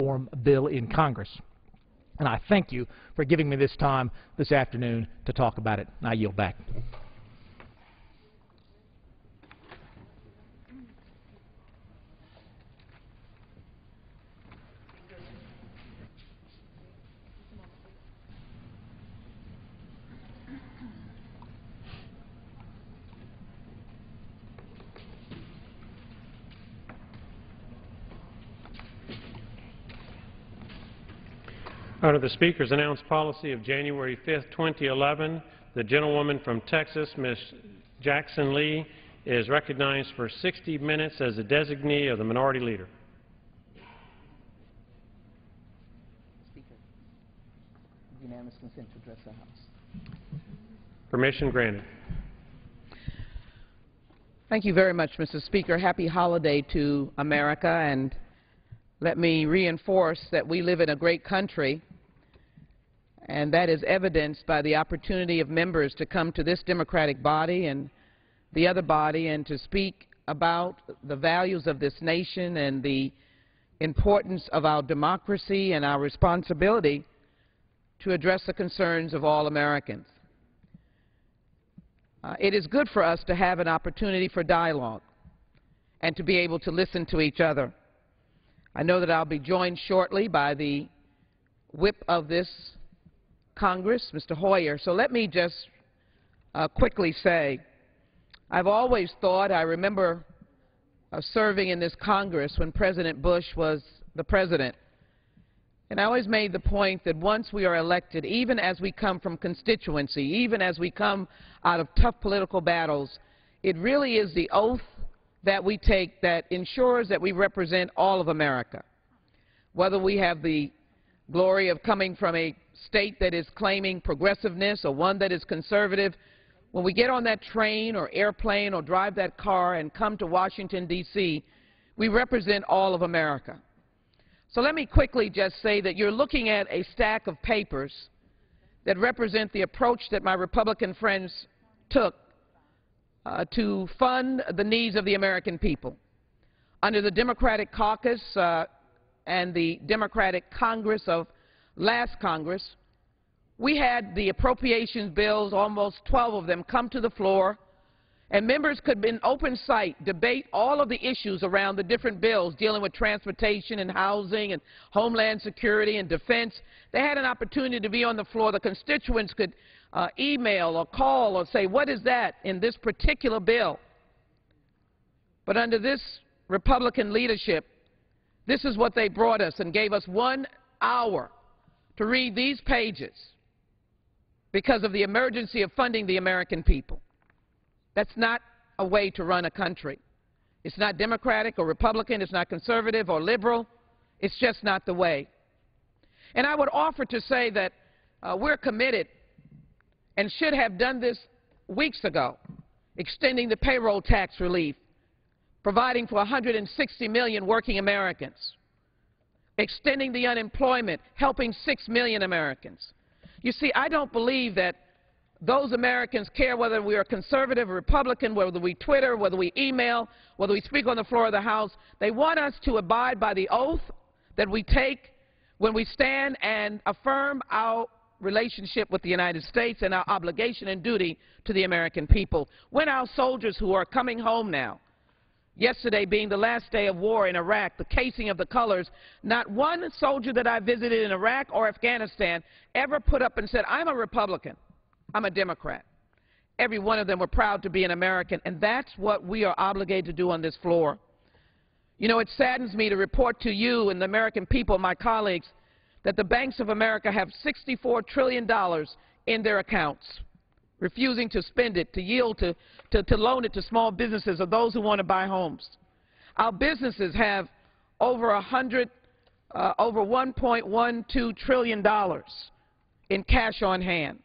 reform bill in Congress. And I thank you for giving me this time this afternoon to talk about it. I yield back. Under the Speaker's announced policy of January 5, 2011, the gentlewoman from Texas, Ms. Jackson Lee, is recognized for 60 minutes as a designee of the Minority Leader. Speaker, unanimous consent to address the House. Permission granted. Thank you very much, Mr. Speaker. Happy holiday to America, and let me reinforce that we live in a great country, and that is evidenced by the opportunity of members to come to this Democratic body and the other body and to speak about the values of this nation and the importance of our democracy and our responsibility to address the concerns of all Americans. It is good for us to have an opportunity for dialogue and to be able to listen to each other. I know that I'll be joined shortly by the whip of this Congress, Mr. Hoyer. So let me just quickly say, I've always thought, I remember serving in this Congress when President Bush was the president, and I always made the point that once we are elected, even as we come from constituency, even as we come out of tough political battles, it really is the oath that we take that ensures that we represent all of America. Whether we have the glory of coming from a state that is claiming progressiveness or one that is conservative, when we get on that train or airplane or drive that car and come to Washington, D.C., we represent all of America. So let me quickly just say that you're looking at a stack of papers that represent the approach that my Republican friends took to fund the needs of the American people. Under the Democratic caucus and the Democratic Congress of last Congress, we had the appropriations bills, almost 12 of them, come to the floor, and members could, in open sight, debate all of the issues around the different bills dealing with transportation and housing and homeland security and defense. They had an opportunity to be on the floor. The constituents could email or call or say, what is that in this particular bill? But under this Republican leadership, this is what they brought us and gave us 1 hour to read these pages because of the emergency of funding the American people. That's not a way to run a country. It's not Democratic or Republican. It's not conservative or liberal. It's just not the way. And I would offer to say that we're committed and should have done this weeks ago, extending the payroll tax relief, providing for 160 million working Americans, extending the unemployment, helping 6 million Americans. You see, I don't believe that those Americans care whether we are conservative or Republican, whether we Twitter, whether we email, whether we speak on the floor of the House. They want us to abide by the oath that we take when we stand and affirm our relationship with the United States and our obligation and duty to the American people. When our soldiers who are coming home now, yesterday being the last day of war in Iraq, the casing of the colors, not one soldier that I visited in Iraq or Afghanistan ever put up and said, I'm a Republican, I'm a Democrat. Every one of them were proud to be an American, and that's what we are obligated to do on this floor. You know, it saddens me to report to you and the American people, my colleagues, that the banks of America have $64 trillion in their accounts, refusing to spend it, to yield, to loan it to small businesses or those who want to buy homes. Our businesses have over $1.12 trillion in cash on hand.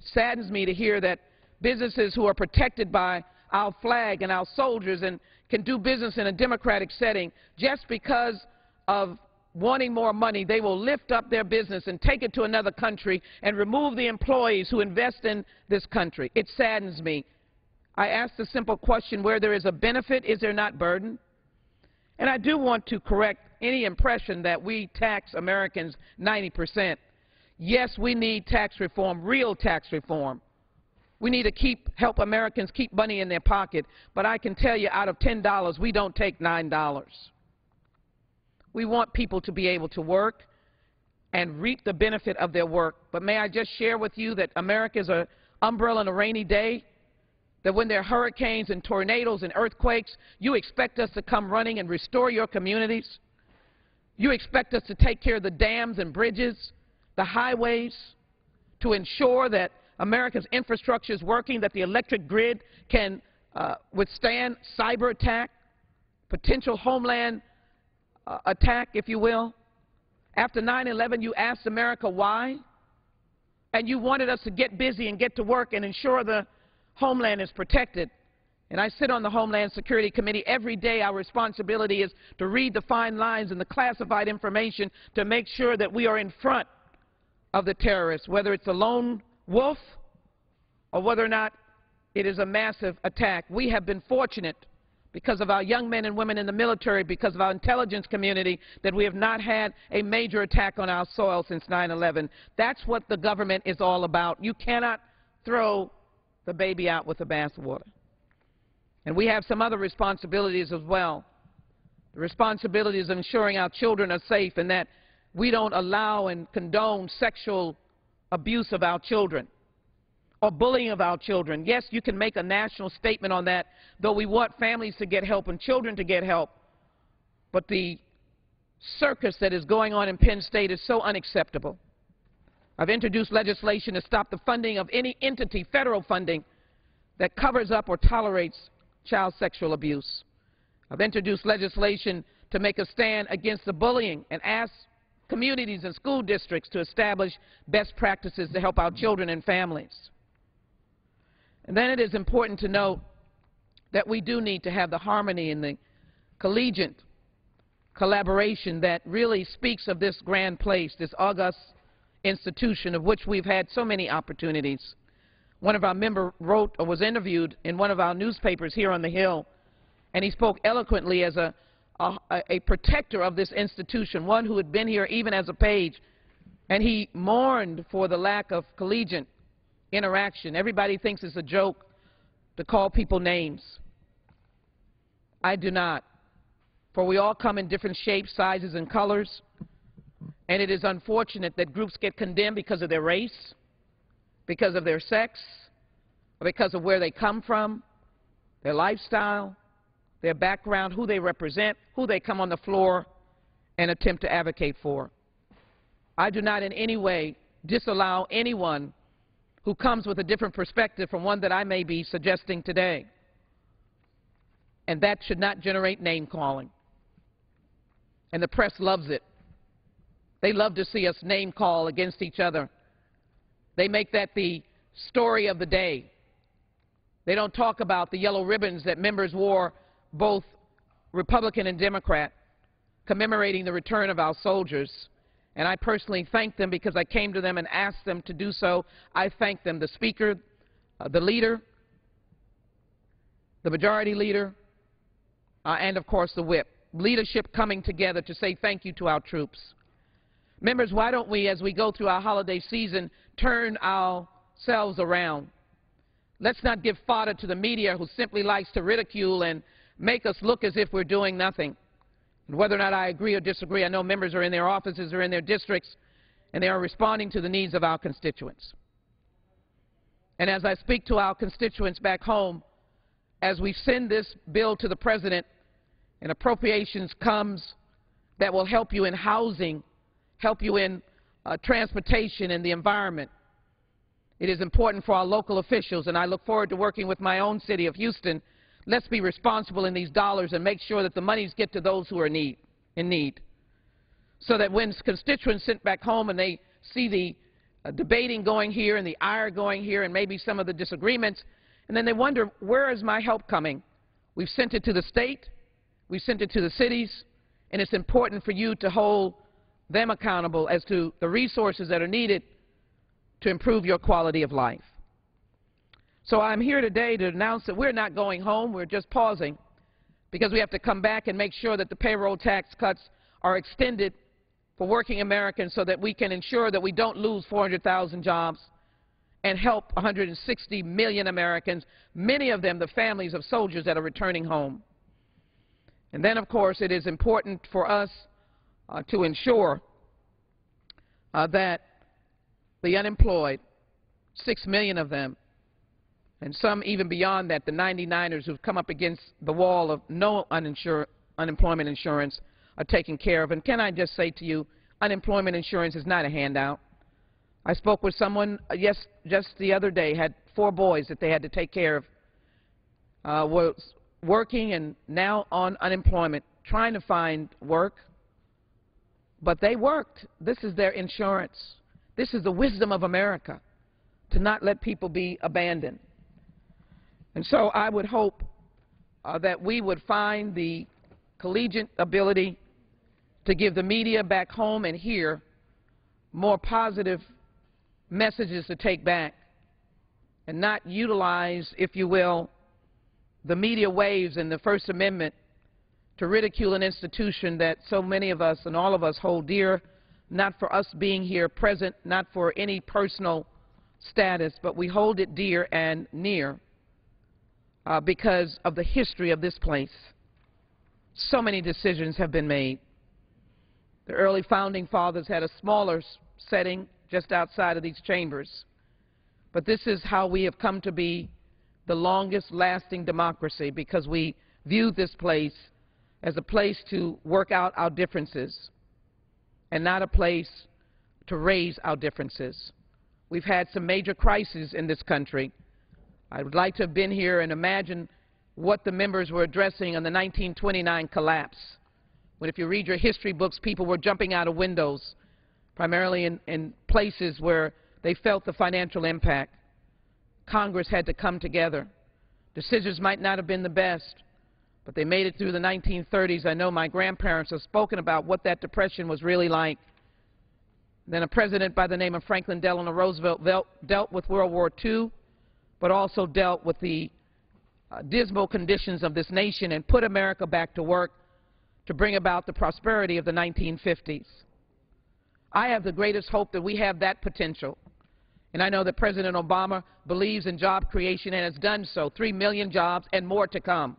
It saddens me to hear that businesses who are protected by our flag and our soldiers and can do business in a democratic setting, just because of wanting more money, they will lift up their business and take it to another country and remove the employees who invest in this country. It saddens me. I ask the simple question, where there is a benefit, is there not burden? And I do want to correct any impression that we tax Americans 90%. Yes, we need tax reform, real tax reform. We need to help Americans keep money in their pocket. But I can tell you, out of $10, we don't take $9. We want people to be able to work and reap the benefit of their work. But may I just share with you that America is an umbrella on a rainy day, that when there are hurricanes and tornadoes and earthquakes, you expect us to come running and restore your communities. You expect us to take care of the dams and bridges, the highways, to ensure that America's infrastructure is working, that the electric grid can withstand cyber attack, potential homeland attack, if you will. After 9/11, you asked America why, and you wanted us to get busy and get to work and ensure the homeland is protected. And I sit on the Homeland Security Committee. Every day our responsibility is to read the fine lines and the classified information to make sure that we are in front of the terrorists, whether it's a lone wolf or whether or not it is a massive attack. We have been fortunate because of our young men and women in the military, because of our intelligence community, that we have not had a major attack on our soil since 9/11. That's what the government is all about. You cannot throw the baby out with the bathwater. And we have some other responsibilities as well. The responsibility is ensuring our children are safe and that we don't allow and condone sexual abuse of our children or bullying of our children. Yes, you can make a national statement on that, though we want families to get help and children to get help. But the circus that is going on in Penn State is so unacceptable. I've introduced legislation to stop the funding of any entity, federal funding, that covers up or tolerates child sexual abuse. I've introduced legislation to make a stand against the bullying and ask communities and school districts to establish best practices to help our children and families. And then it is important to note that we do need to have the harmony and the collegiate collaboration that really speaks of this grand place, this august institution of which we've had so many opportunities. One of our members wrote or was interviewed in one of our newspapers here on the Hill, and he spoke eloquently as a protector of this institution, one who had been here even as a page, and he mourned for the lack of collegiate interaction. Everybody thinks it's a joke to call people names. I do not, for we all come in different shapes, sizes, and colors, and it is unfortunate that groups get condemned because of their race, because of their sex, or because of where they come from, their lifestyle, their background, who they represent, who they come on the floor and attempt to advocate for. I do not in any way disallow anyone who comes with a different perspective from one that I may be suggesting today. And that should not generate name-calling. And the press loves it. They love to see us name-call against each other. They make that the story of the day. They don't talk about the yellow ribbons that members wore, both Republican and Democrat, commemorating the return of our soldiers. And I personally thank them because I came to them and asked them to do so. I thank them, the Speaker, the Leader, the Majority Leader, and of course the Whip. Leadership coming together to say thank you to our troops. Members, why don't we, as we go through our holiday season, turn ourselves around? Let's not give fodder to the media who simply likes to ridicule and make us look as if we're doing nothing. And whether or not I agree or disagree, I know members are in their offices or in their districts, and they are responding to the needs of our constituents. And as I speak to our constituents back home, as we send this bill to the President and appropriations comes that will help you in housing, help you in transportation and the environment, it is important for our local officials, and I look forward to working with my own city of Houston. Let's be responsible in these dollars and make sure that the monies get to those who are in need. So that when constituents sit back home and they see the debating going here and the ire going here and maybe some of the disagreements, and then they wonder, where is my help coming? We've sent it to the state, we've sent it to the cities, and it's important for you to hold them accountable as to the resources that are needed to improve your quality of life. So I'm here today to announce that we're not going home, we're just pausing, because we have to come back and make sure that the payroll tax cuts are extended for working Americans so that we can ensure that we don't lose 400,000 jobs and help 160 million Americans, many of them the families of soldiers that are returning home. And then, of course, it is important for us to ensure that the unemployed, 6 million of them, and some even beyond that, the 99ers who've come up against the wall of no unemployment insurance, are taken care of. And can I just say to you, unemployment insurance is not a handout. I spoke with someone just the other day, had 4 boys that they had to take care of, was working and now on unemployment, trying to find work. But they worked. This is their insurance. This is the wisdom of America, to not let people be abandoned. And so I would hope that we would find the collegiate ability to give the media back home and here more positive messages to take back and not utilize, if you will, the media waves and the First Amendment to ridicule an institution that so many of us and all of us hold dear, not for us being here present, not for any personal status, but we hold it dear and near because of the history of this place. So many decisions have been made. The early founding fathers had a smaller setting just outside of these chambers. But this is how we have come to be the longest lasting democracy, because we view this place as a place to work out our differences and not a place to raise our differences. We've had some major crises in this country. I would like to have been here and imagine what the members were addressing on the 1929 collapse, when if you read your history books, people were jumping out of windows, primarily in places where they felt the financial impact. Congress had to come together. Decisions might not have been the best, but they made it through the 1930s. I know my grandparents have spoken about what that depression was really like. Then a president by the name of Franklin Delano Roosevelt dealt with World War II, but also dealt with the dismal conditions of this nation and put America back to work to bring about the prosperity of the 1950s. I have the greatest hope that we have that potential. And I know that President Obama believes in job creation and has done so, 3 million jobs and more to come.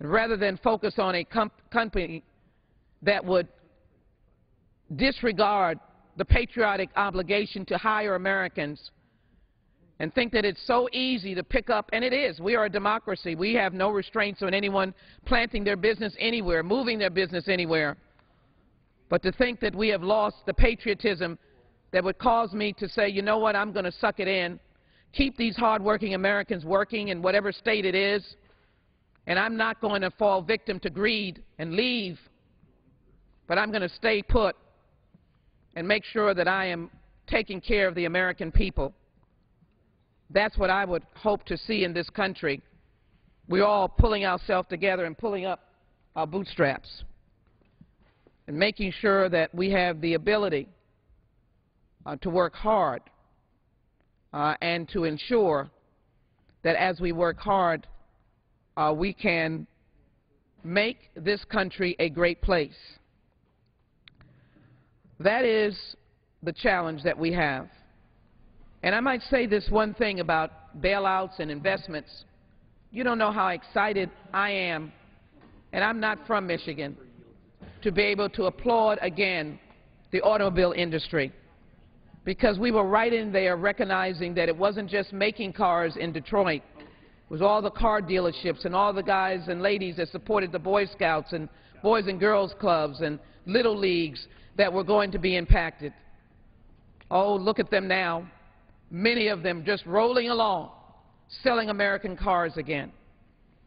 And rather than focus on a company that would disregard the patriotic obligation to hire Americans and think that it's so easy to pick up, and it is. We are a democracy. We have no restraints on anyone planting their business anywhere, moving their business anywhere. But to think that we have lost the patriotism that would cause me to say, you know what, I'm going to suck it in, keep these hardworking Americans working in whatever state it is, and I'm not going to fall victim to greed and leave, but I'm going to stay put and make sure that I am taking care of the American people. That's what I would hope to see in this country. We're all pulling ourselves together and pulling up our bootstraps and making sure that we have the ability to work hard and to ensure that as we work hard, we can make this country a great place. That is the challenge that we have. And I might say this one thing about bailouts and investments. You don't know how excited I am, and I'm not from Michigan, to be able to applaud again the automobile industry, because we were right in there recognizing that it wasn't just making cars in Detroit. It was all the car dealerships and all the guys and ladies that supported the Boy Scouts and Boys and Girls Clubs and Little Leagues that were going to be impacted. Oh, look at them now. Many of them just rolling along, selling American cars again.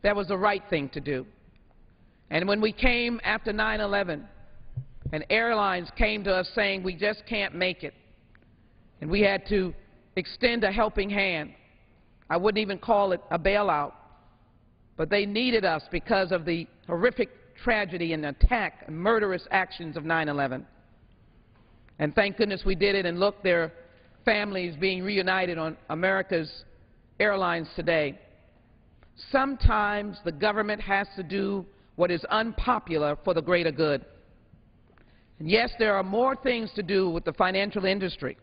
That was the right thing to do. And when we came after 9/11 and airlines came to us saying we just can't make it, and we had to extend a helping hand, I wouldn't even call it a bailout, but they needed us because of the horrific tragedy and attack and murderous actions of 9/11. And thank goodness we did it, and look, their families being reunited on America's airlines today. Sometimes the government has to do what is unpopular for the greater good. And yes, there are more things to do with the financial industry.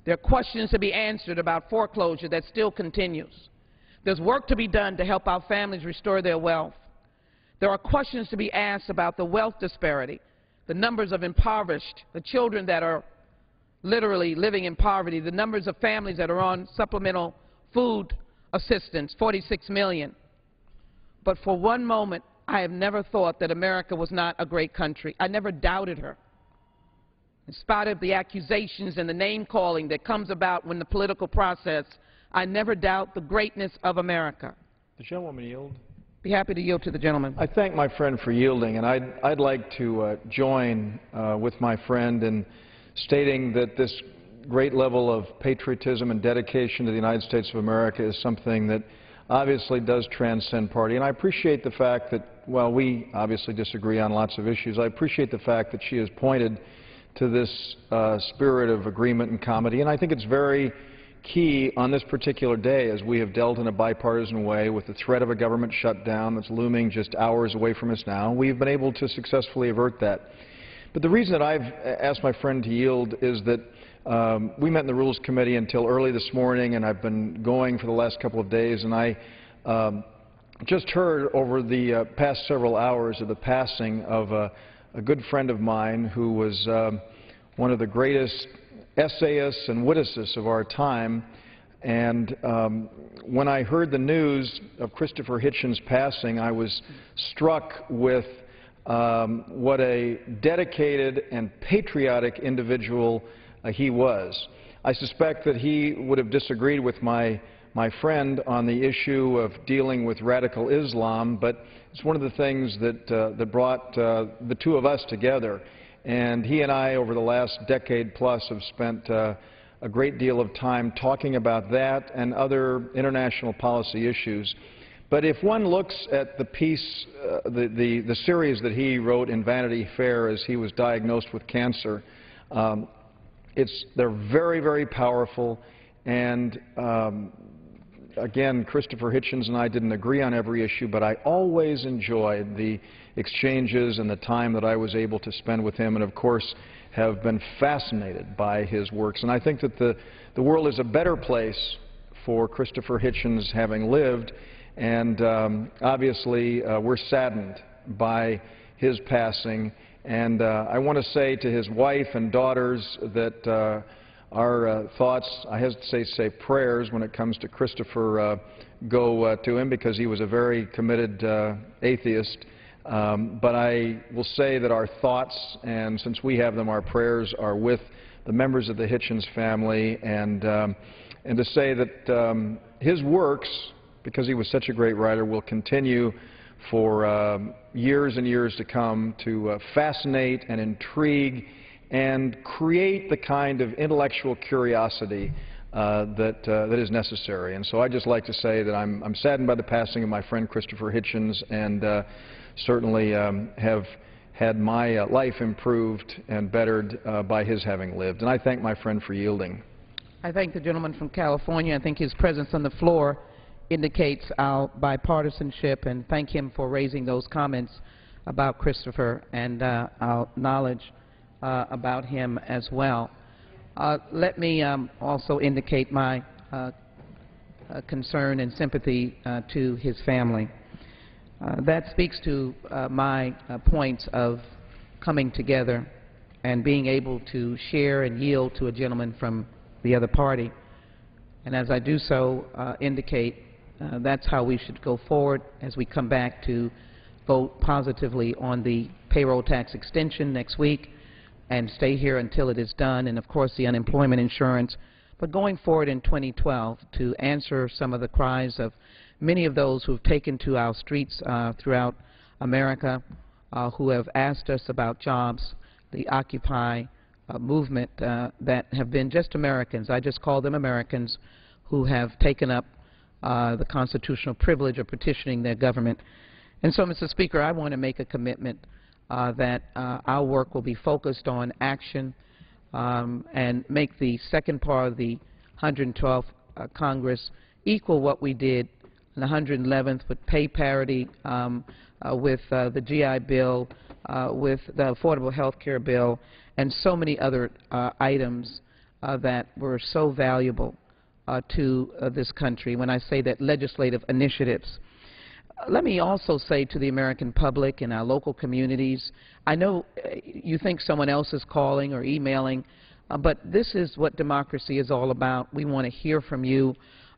There are questions to be answered about foreclosure that still continues. There's work to be done to help our families restore their wealth. There are questions to be asked about the wealth disparity, the numbers of impoverished, the children that are literally living in poverty, the numbers of families that are on supplemental food assistance, 46 million. But for one moment, I have never thought that America was not a great country. I never doubted her. In spite of the accusations and the name-calling that comes about when the political process, I never doubt the greatness of America. The gentlewoman yield. Be happy to yield to the gentleman. I thank my friend for yielding, and I'd like to join with my friend in stating that this great level of patriotism and dedication to the United States of America is something that obviously does transcend party. And I appreciate the fact that, while we obviously disagree on lots of issues, I appreciate the fact that she has pointed to this spirit of agreement and comity. And I think it's very key on this particular day, as we have dealt in a bipartisan way with the threat of a government shutdown that's looming just hours away from us now. We've been able to successfully avert that. But the reason that I've asked my friend to yield is that we met in the Rules Committee until early this morning, and I've been going for the last couple of days, and I just heard over the past several hours of the passing of a good friend of mine who was one of the greatest essayists and witticists of our time. And when I heard the news of Christopher Hitchens' passing, I was struck with what a dedicated and patriotic individual he was. I suspect that he would have disagreed with my friend on the issue of dealing with radical Islam, but it's one of the things that brought the two of us together. And he and I, over the last decade plus, have spent a great deal of time talking about that and other international policy issues. But if one looks at the piece, the series that he wrote in Vanity Fair as he was diagnosed with cancer, they're very, very powerful. And again, Christopher Hitchens and I didn't agree on every issue, but I always enjoyed the exchanges and the time that I was able to spend with him, and of course have been fascinated by his works. And I think that the world is a better place for Christopher Hitchens having lived, and obviously we're saddened by his passing. And I want to say to his wife and daughters that our thoughts, I hesitate to say prayers, when it comes to Christopher, go to him, because he was a very committed atheist. But I will say that our thoughts, and since we have them, our prayers are with the members of the Hitchens family, and to say that his works, because he was such a great writer, will continue for years and years to come to fascinate and intrigue and create the kind of intellectual curiosity that is necessary. And so I'd just like to say that I'm saddened by the passing of my friend Christopher Hitchens, and certainly have had my life improved and bettered by his having lived. And I thank my friend for yielding. I thank the gentleman from California. I think his presence on the floor indicates our bipartisanship, and thank him for raising those comments about Christopher and our knowledge about him as well. Let me also indicate my concern and sympathy to his family. That speaks to my points of coming together and being able to share and yield to a gentleman from the other party. And as I do so, indicate that's how we should go forward as we come back to vote positively on the payroll tax extension next week and stay here until it is done, and of course the unemployment insurance. But going forward in 2012, to answer some of the cries of many of those who have taken to our streets throughout America, who have asked us about jobs, the Occupy movement that have been just Americans, I just call them Americans, who have taken up the constitutional privilege of petitioning their government. And so, Mr. Speaker, I want to make a commitment that our work will be focused on action and make the second part of the 112th Congress equal what we did in the 111th, with pay parity with the GI Bill, with the Affordable Health Care Bill and so many other items that were so valuable to this country. When I say that, legislative initiatives. Let me also say to the American public and our local communities, I know you think someone else is calling or emailing, but this is what democracy is all about. We want to hear from you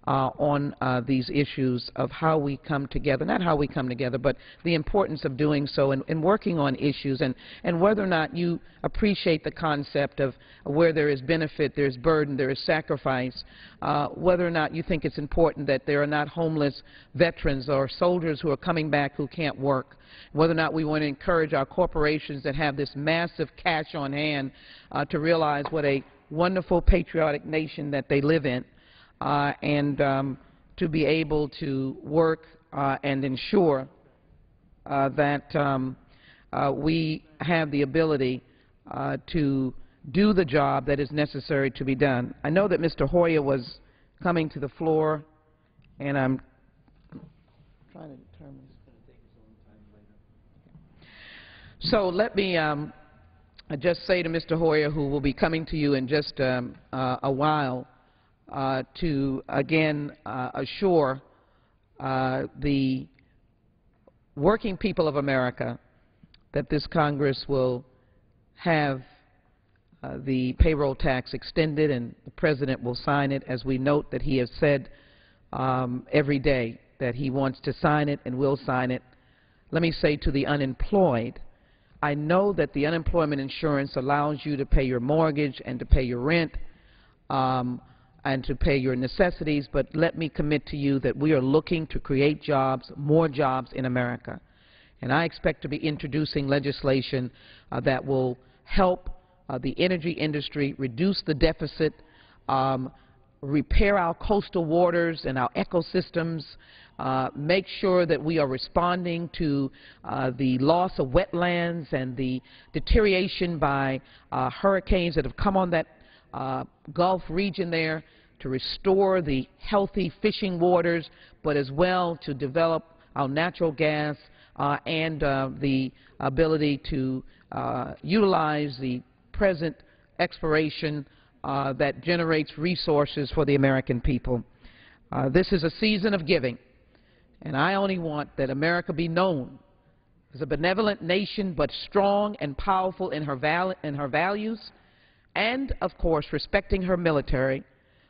on these issues of how we come together, not how we come together, but the importance of doing so and working on issues, and whether or not you appreciate the concept of where there is benefit, there is burden, there is sacrifice, whether or not you think it's important that there are not homeless veterans or soldiers who are coming back who can't work, whether or not we want to encourage our corporations that have this massive cash on hand to realize what a wonderful patriotic nation that they live in. And to be able to work and ensure that we have the ability to do the job that is necessary to be done. I know that Mr. Hoyer was coming to the floor, and I'm trying to determine. So let me just say to Mr. Hoyer, who will be coming to you in just a while, to again assure the working people of America that this Congress will have the payroll tax extended and the President will sign it, as we note that he has said every day that he wants to sign it and will sign it. Let me say to the unemployed, I know that the unemployment insurance allows you to pay your mortgage and to pay your rent and to pay your necessities, but let me commit to you that we are looking to create jobs, more jobs in America. And I expect to be introducing legislation that will help the energy industry reduce the deficit, repair our coastal waters and our ecosystems, make sure that we are responding to the loss of wetlands and the deterioration by hurricanes that have come on that Gulf region there, to restore the healthy fishing waters, but as well to develop our natural gas and the ability to utilize the present exploration that generates resources for the American people. This is a season of giving, and I only want that America be known as a benevolent nation, but strong and powerful in her values, and, of course, respecting her military,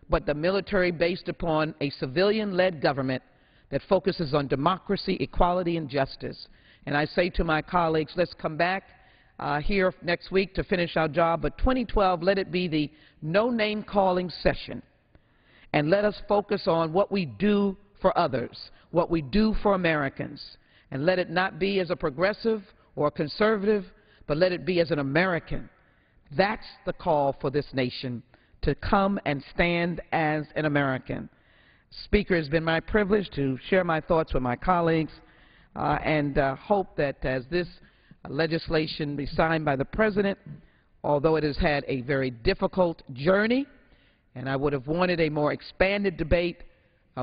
but the military based upon a civilian-led government that focuses on democracy, equality, and justice. And I say to my colleagues, let's come back here next week to finish our job, but 2012, let it be the no-name-calling session, and let us focus on what we do for others, what we do for Americans, and let it not be as a progressive or a conservative, but let it be as an American. That's the call for this nation, to come and stand as an American. Speaker, it has been my privilege to share my thoughts with my colleagues and hope that as this legislation be signed by the President, although it has had a very difficult journey, and I would have wanted a more expanded debate,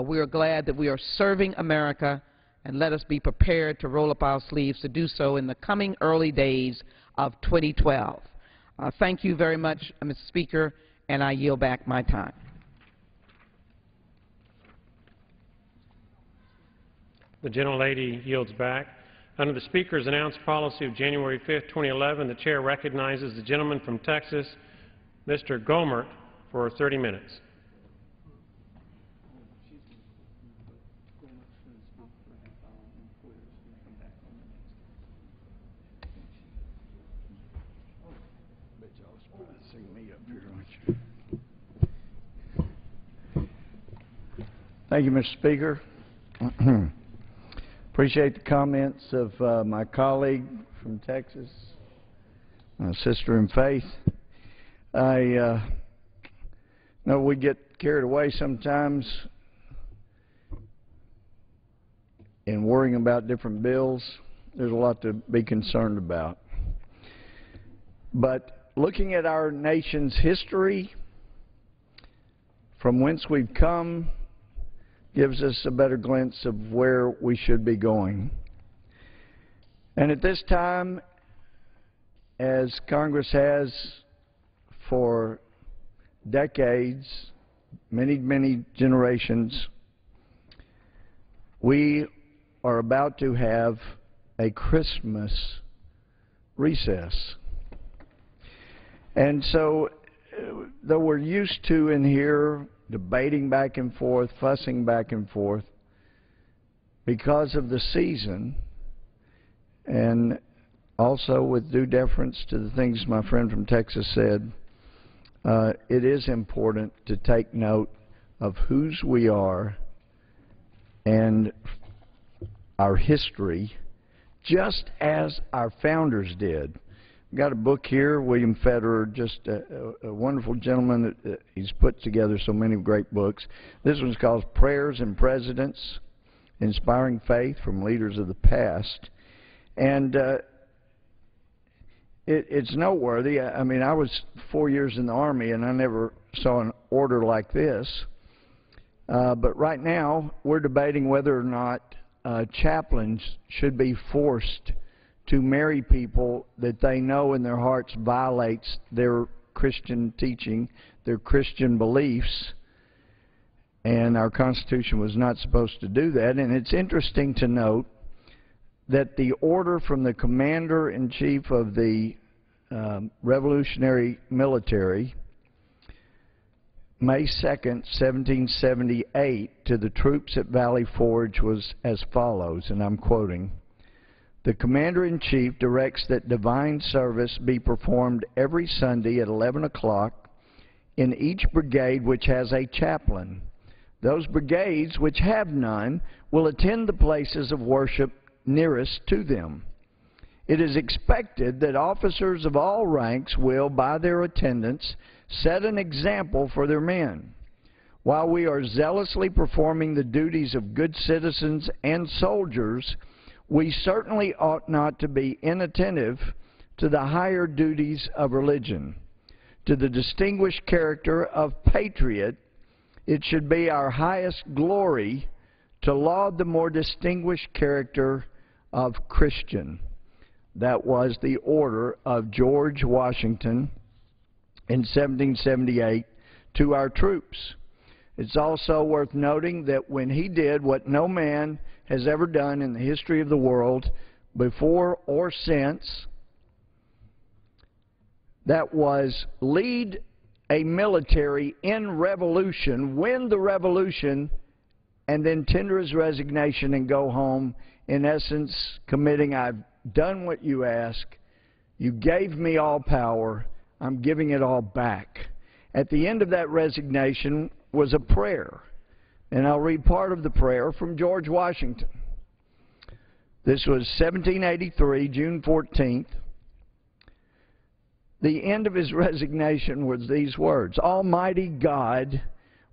we are glad that we are serving America, and let us be prepared to roll up our sleeves to do so in the coming early days of 2012. Thank you very much, Mr. Speaker, and I yield back my time. The gentlelady yields back. Under the Speaker's announced policy of January 5, 2011, the Chair recognizes the gentleman from Texas, Mr. Gohmert, for 30 minutes. Thank you, Mr. Speaker. Appreciate the comments of my colleague from Texas, my sister in faith. I know we get carried away sometimes in worrying about different bills. There's a lot to be concerned about. But looking at our nation's history, from whence we've come, gives us a better glimpse of where we should be going. And at this time, as Congress has for decades, many generations, we are about to have a Christmas recess. And so, though we're used to in here debating back and forth, fussing back and forth, because of the season, and also with due deference to the things my friend from Texas said, it is important to take note of whose we are and our history, just as our founders did. I've got a book here, William Federer, just a wonderful gentleman. He's put together so many great books. This one's called Prayers and Presidents, Inspiring Faith from Leaders of the Past. And it's noteworthy. I mean, I was 4 years in the Army, and I never saw an order like this. But right now, we're debating whether or not chaplains should be forced to marry people that they know in their hearts violates their Christian teaching, their Christian beliefs. And our Constitution was not supposed to do that. And it's interesting to note that the order from the Commander-in-Chief of the Revolutionary Military, May 2nd, 1778, to the troops at Valley Forge was as follows, and I'm quoting: "The Commander-in-Chief directs that divine service be performed every Sunday at 11 o'clock in each brigade which has a chaplain. Those brigades which have none will attend the places of worship nearest to them. It is expected that officers of all ranks will, by their attendance, set an example for their men. While we are zealously performing the duties of good citizens and soldiers, we certainly ought not to be inattentive to the higher duties of religion. To the distinguished character of patriot, it should be our highest glory to laud the more distinguished character of Christian." That was the order of George Washington in 1778 to our troops. It's also worth noting that when he did what no man has ever done in the history of the world before or since, that was lead a military in revolution, win the revolution, and then tender his resignation and go home, in essence committing, "I've done what you ask, you gave me all power, I'm giving it all back." At the end of that resignation was a prayer, and I'll read part of the prayer from George Washington. This was 1783, June 14th. The end of his resignation was these words: "Almighty God,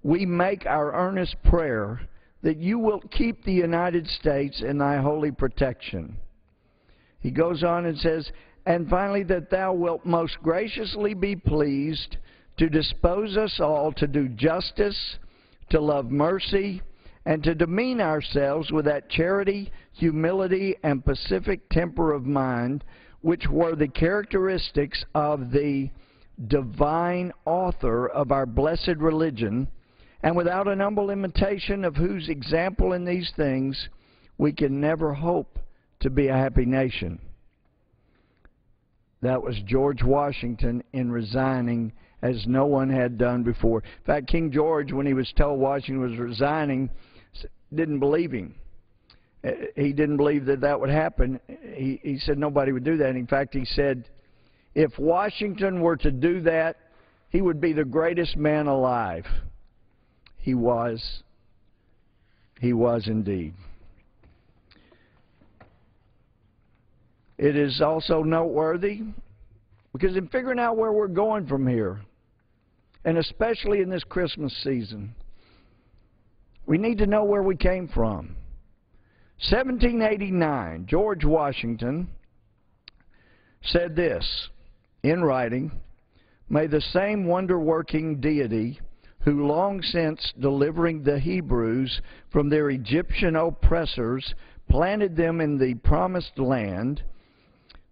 we make our earnest prayer that you will keep the United States in thy holy protection." He goes on and says, "And finally, that thou wilt most graciously be pleased to dispose us all to do justice, to love mercy, and to demean ourselves with that charity, humility, and pacific temper of mind which were the characteristics of the divine author of our blessed religion, and without an humble imitation of whose example in these things we can never hope to be a happy nation." That was George Washington in resigning as no one had done before. In fact, King George, when he was told Washington was resigning, didn't believe him. He didn't believe that that would happen. He said nobody would do that. In fact, he said if Washington were to do that, he would be the greatest man alive. He was. He was indeed. It is also noteworthy because in figuring out where we're going from here, and especially in this Christmas season, we need to know where we came from. 1789, George Washington said this in writing: "May the same wonder-working deity who long since, delivering the Hebrews from their Egyptian oppressors, planted them in the promised land,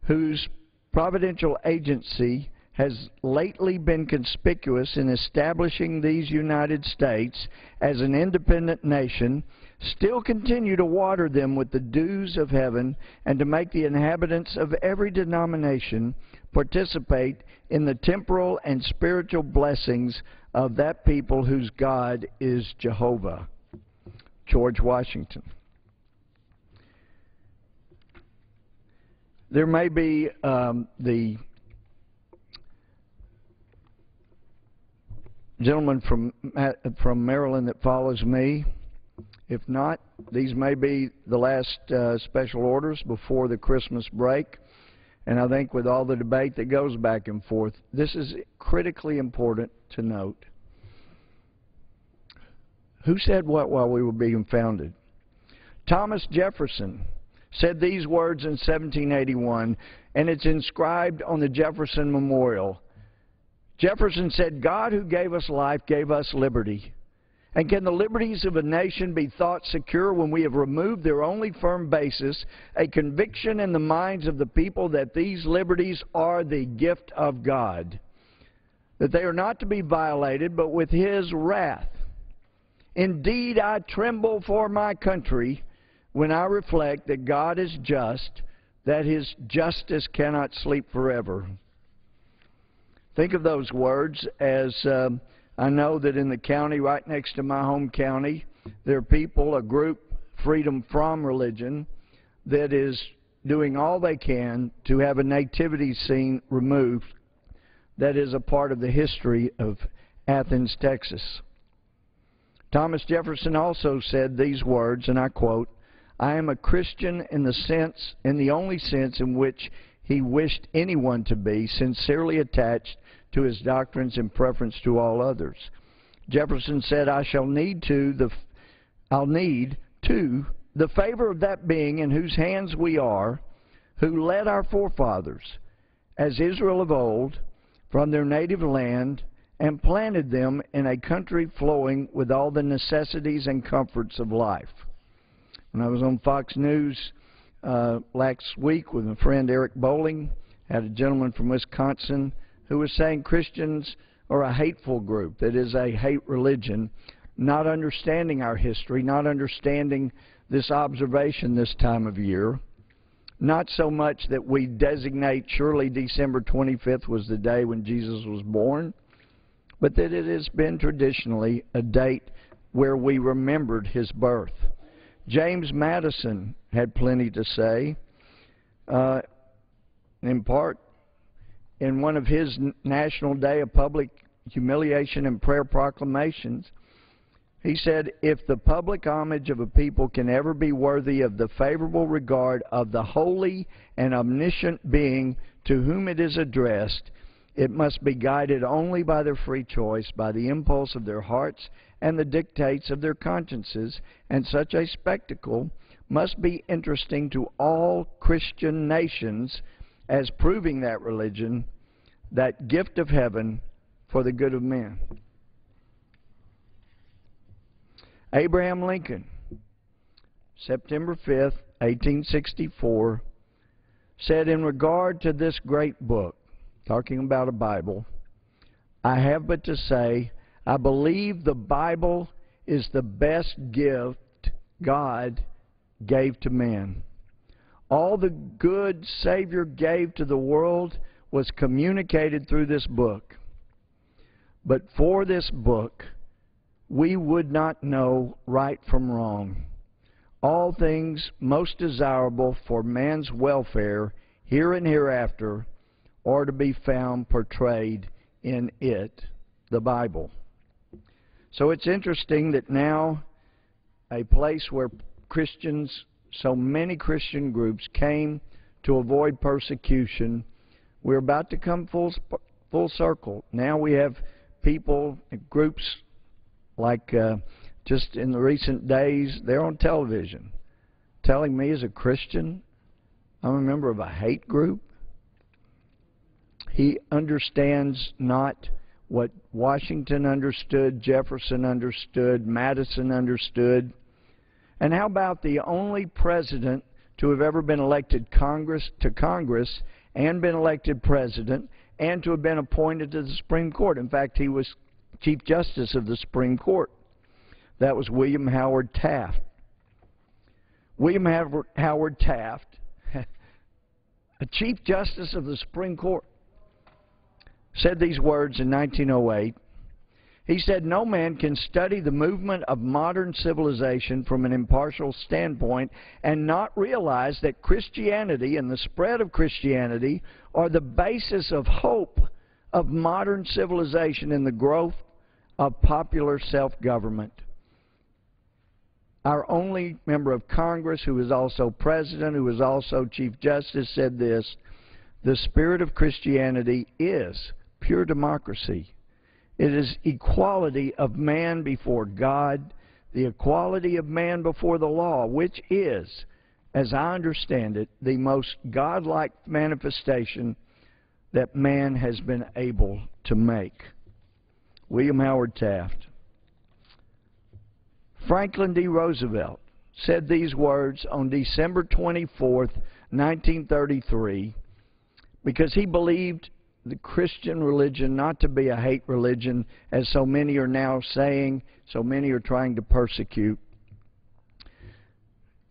whose providential agency has lately been conspicuous in establishing these United States as an independent nation, still continue to water them with the dews of heaven and to make the inhabitants of every denomination participate in the temporal and spiritual blessings of that people whose God is Jehovah. George Washington. There may be the gentleman from Maryland that follows me. If not, these may be the last special orders before the Christmas break. And I think with all the debate that goes back and forth, this is critically important to note. Who said what while we were being founded? Thomas Jefferson said these words in 1781, and it's inscribed on the Jefferson Memorial. Jefferson said, "God who gave us life gave us liberty. And can the liberties of a nation be thought secure when we have removed their only firm basis, a conviction in the minds of the people that these liberties are the gift of God, that they are not to be violated, but with His wrath? Indeed, I tremble for my country when I reflect that God is just, that His justice cannot sleep forever." Think of those words as I know that in the county right next to my home county, there are people, a group, Freedom From Religion, that is doing all they can to have a nativity scene removed that is a part of the history of Athens, Texas. Thomas Jefferson also said these words, and I quote, "I am a Christian in the only sense in which he wished anyone to be, sincerely attached to his doctrines in preference to all others." Jefferson said, I'll need the favor of that being in whose hands we are, who led our forefathers, as Israel of old, from their native land, and planted them in a country flowing with all the necessities and comforts of life. When I was on Fox News last week with my friend Eric Bowling, had a gentleman from Wisconsin who was saying Christians are a hateful group, that is a hate religion, not understanding our history, not understanding this observation this time of year. Not so much that we designate surely December 25th was the day when Jesus was born, but that it has been traditionally a date where we remembered His birth. James Madison had plenty to say, in part, in one of his National Day of Public Humiliation and Prayer proclamations. He said, "If the public homage of a people can ever be worthy of the favorable regard of the holy and omniscient being to whom it is addressed, it must be guided only by their free choice, by the impulse of their hearts and the dictates of their consciences, and such a spectacle must be interesting to all Christian nations as proving that religion, that gift of heaven for the good of men." Abraham Lincoln, September 5th, 1864, said in regard to this great book, talking about a Bible, "I have but to say, I believe the Bible is the best gift God gave to man. All the good Savior gave to the world was communicated through this book. But for this book, we would not know right from wrong. All things most desirable for man's welfare here and hereafter are to be found portrayed in it," the Bible. So it's interesting that now a place where Christians, so many Christian groups came to avoid persecution, we're about to come full circle. Now we have people, groups like just in the recent days, they're on television telling me as a Christian I'm a member of a hate group. He understands not what Washington understood, Jefferson understood, Madison understood. And how about the only president to have ever been elected to Congress and been elected president and to have been appointed to the Supreme Court. In fact, he was Chief Justice of the Supreme Court. That was William Howard Taft. William Howard Taft, a Chief Justice of the Supreme Court, said these words in 1908. He said, "No man can study the movement of modern civilization from an impartial standpoint and not realize that Christianity and the spread of Christianity are the basis of hope of modern civilization and the growth of popular self-government." Our only member of Congress, who is also president, who is also Chief Justice, said this: "The spirit of Christianity is pure democracy. It is equality of man before God, the equality of man before the law, which is, as I understand it, the most godlike manifestation that man has been able to make." William Howard Taft. Franklin D. Roosevelt said these words on December 24th, 1933, because he believed the Christian religion not to be a hate religion, as so many are now saying, so many are trying to persecute.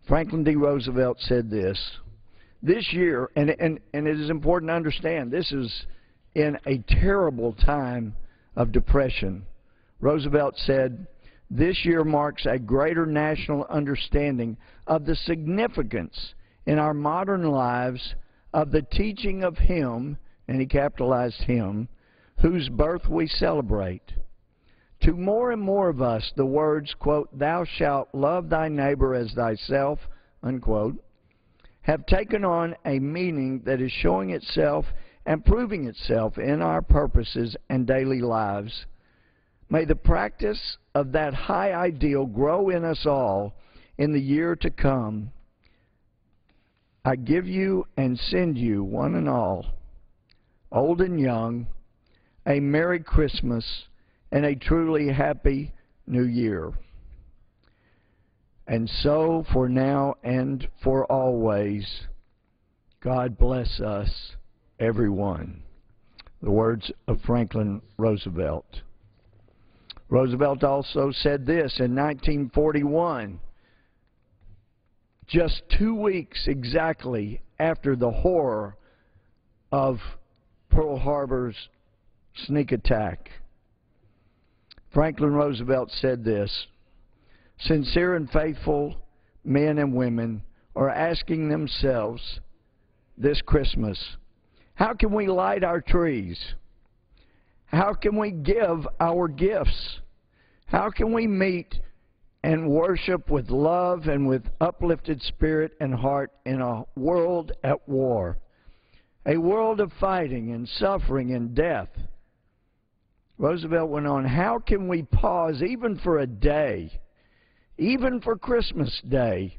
Franklin D. Roosevelt said this year, and it is important to understand, this is in a terrible time of depression. Roosevelt said, "This year marks a greater national understanding of the significance in our modern lives of the teaching of Him," and he capitalized Him, "whose birth we celebrate. To more and more of us, the words, quote, 'Thou shalt love thy neighbor as thyself,' unquote, have taken on a meaning that is showing itself and proving itself in our purposes and daily lives. May the practice of that high ideal grow in us all in the year to come. I give you and send you, one and all, old and young, a Merry Christmas and a truly happy New Year. And so, for now and for always, God bless us, everyone." The words of Franklin Roosevelt. Roosevelt also said this in 1941, just 2 weeks exactly after the horror of Pearl Harbor's sneak attack. Franklin Roosevelt said this: "Sincere and faithful men and women are asking themselves this Christmas, how can we light our trees? How can we give our gifts? How can we meet and worship with love and with uplifted spirit and heart in a world at war, a world of fighting and suffering and death?" Roosevelt went on, "How can we pause even for a day, even for Christmas Day,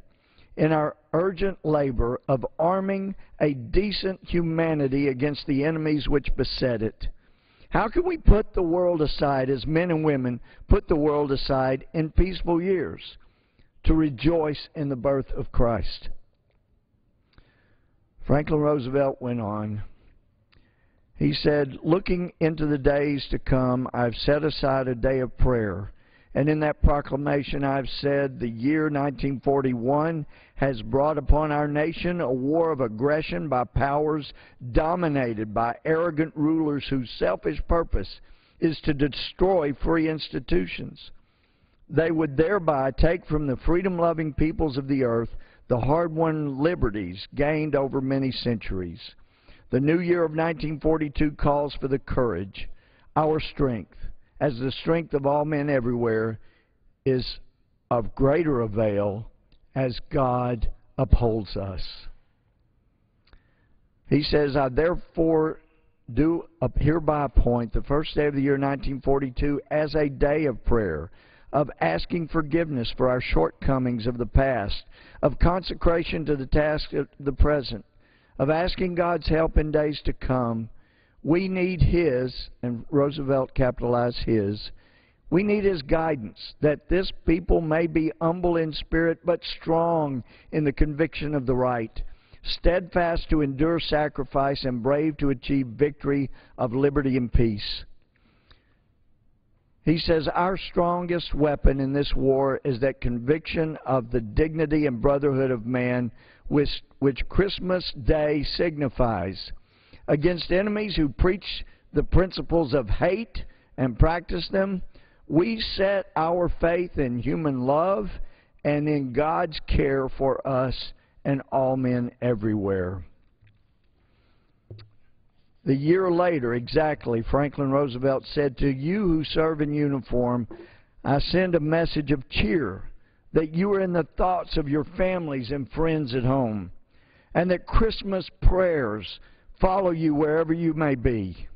in our urgent labor of arming a decent humanity against the enemies which beset it? How can we put the world aside, as men and women put the world aside in peaceful years, to rejoice in the birth of Christ?" Franklin Roosevelt went on. He said, "Looking into the days to come, I've set aside a day of prayer. And in that proclamation I've said the year 1941 has brought upon our nation a war of aggression by powers dominated by arrogant rulers whose selfish purpose is to destroy free institutions. They would thereby take from the freedom-loving peoples of the earth the hard-won liberties gained over many centuries. The new year of 1942 calls for the courage, our strength, as the strength of all men everywhere is of greater avail as God upholds us." He says, "I therefore do hereby appoint the first day of the year 1942 as a day of prayer, of asking forgiveness for our shortcomings of the past, of consecration to the task of the present, of asking God's help in days to come. We need His," and Roosevelt capitalized His, "we need His guidance, that this people may be humble in spirit but strong in the conviction of the right, steadfast to endure sacrifice, and brave to achieve victory of liberty and peace. He says, our strongest weapon in this war is that conviction of the dignity and brotherhood of man which Christmas Day signifies. Against enemies who preach the principles of hate and practice them, we set our faith in human love and in God's care for us and all men everywhere. The year later, exactly, Franklin Roosevelt said, to you who serve in uniform, I send a message of cheer, that you are in the thoughts of your families and friends at home, and that Christmas prayers follow you wherever you may be.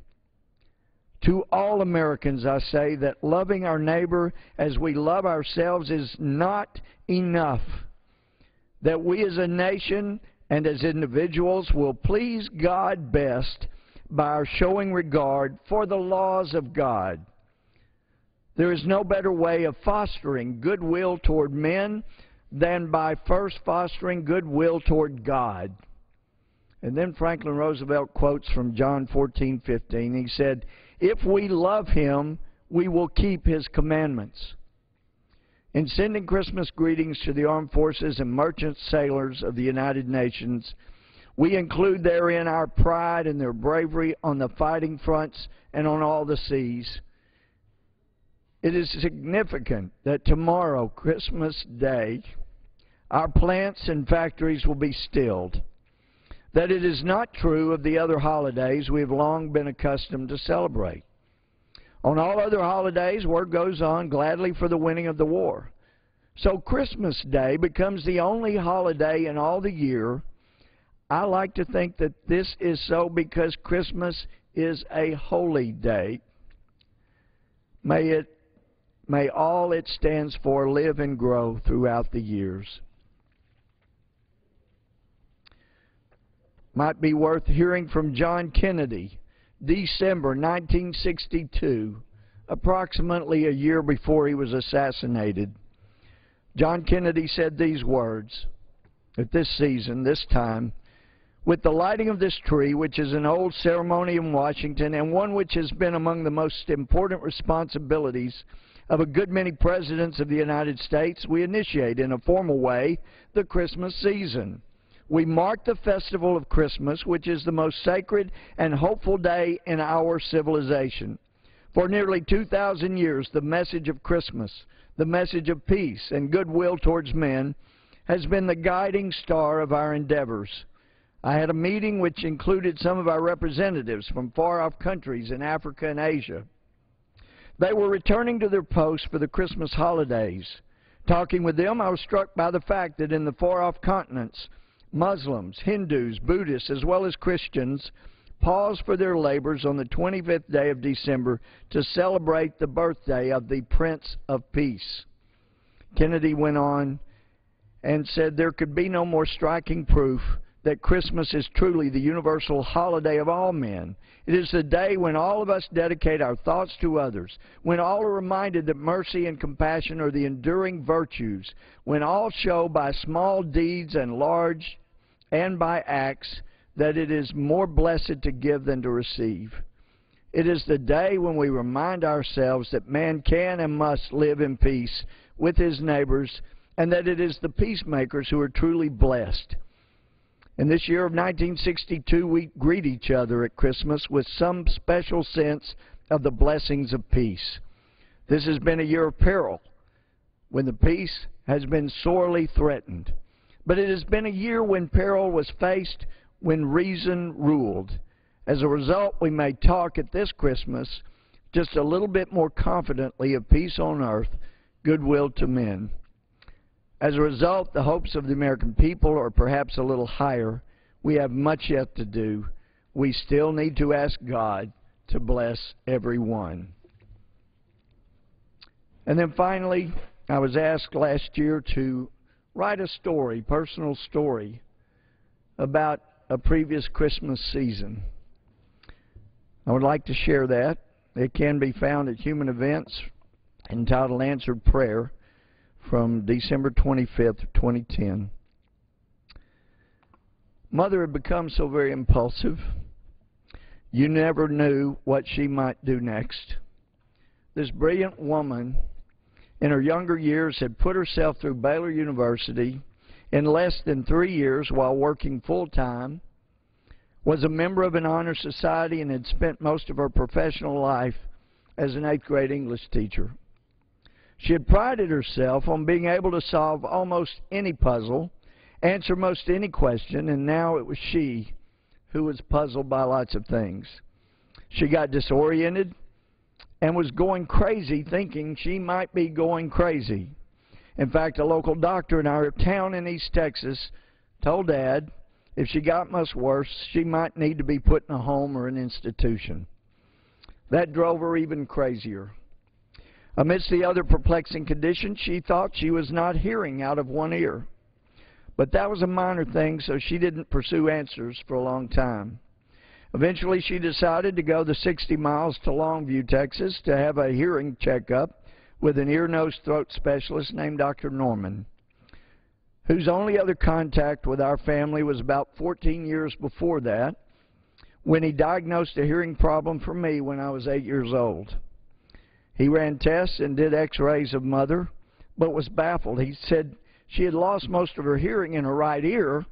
To all Americans, I say that loving our neighbor as we love ourselves is not enough. That we as a nation and as individuals will please God best by our showing regard for the laws of God. There is no better way of fostering goodwill toward men than by first fostering goodwill toward God. And then Franklin Roosevelt quotes from John 14:15. He said, if we love Him, we will keep His commandments. In sending Christmas greetings to the armed forces and merchant sailors of the United Nations, we include therein our pride in their bravery on the fighting fronts and on all the seas. It is significant that tomorrow, Christmas Day, our plants and factories will be stilled. That it is not true of the other holidays we have long been accustomed to celebrate. On all other holidays, word goes on gladly for the winning of the war. So Christmas Day becomes the only holiday in all the year. I like to think that this is so because Christmas is a holy day. May all it stands for live and grow throughout the years. Might be worth hearing from John Kennedy, December 1962, approximately a year before he was assassinated. John Kennedy said these words, at this season, this time, with the lighting of this tree, which is an old ceremony in Washington and one which has been among the most important responsibilities of a good many presidents of the United States, we initiate in a formal way the Christmas season. We mark the festival of Christmas, which is the most sacred and hopeful day in our civilization. For nearly 2,000 years, the message of Christmas, the message of peace and goodwill towards men, has been the guiding star of our endeavors. I had a meeting which included some of our representatives from far-off countries in Africa and Asia. They were returning to their posts for the Christmas holidays. Talking with them, I was struck by the fact that in the far-off continents, Muslims, Hindus, Buddhists, as well as Christians pause for their labors on the 25th day of December to celebrate the birthday of the Prince of Peace. Kennedy went on and said there could be no more striking proof that Christmas is truly the universal holiday of all men. It is the day when all of us dedicate our thoughts to others, when all are reminded that mercy and compassion are the enduring virtues, when all show by small deeds and large and by acts that it is more blessed to give than to receive. It is the day when we remind ourselves that man can and must live in peace with his neighbors, and that it is the peacemakers who are truly blessed. In this year of 1962, we greet each other at Christmas with some special sense of the blessings of peace. This has been a year of peril, when the peace has been sorely threatened. But it has been a year when peril was faced, when reason ruled. As a result, we may talk at this Christmas just a little bit more confidently of peace on earth, goodwill to men. As a result, the hopes of the American people are perhaps a little higher. We have much yet to do. We still need to ask God to bless everyone. And then finally, I was asked last year to write a story, personal story, about a previous Christmas season. I would like to share that. It can be found at Human Events, entitled Answered Prayer, from December 25th, 2010. Mother had become so very impulsive. You never knew what she might do next. This brilliant woman, in her younger years, had put herself through Baylor University in less than 3 years while working full-time, was a member of an honor society, and had spent most of her professional life as an 8th grade English teacher. She had prided herself on being able to solve almost any puzzle, answer most any question, and now it was she who was puzzled by lots of things. She got disoriented and was going crazy, thinking she might be going crazy. In fact, a local doctor in our town in East Texas told Dad if she got much worse, she might need to be put in a home or an institution. That drove her even crazier. Amidst the other perplexing conditions, she thought she was not hearing out of one ear. But that was a minor thing, so she didn't pursue answers for a long time. Eventually, she decided to go the 60 miles to Longview, Texas, to have a hearing checkup with an ear, nose, throat specialist named Dr. Norman, whose only other contact with our family was about 14 years before that, when he diagnosed a hearing problem for me when I was 8 years old. He ran tests and did x-rays of Mother, but was baffled. He said she had lost most of her hearing in her right ear,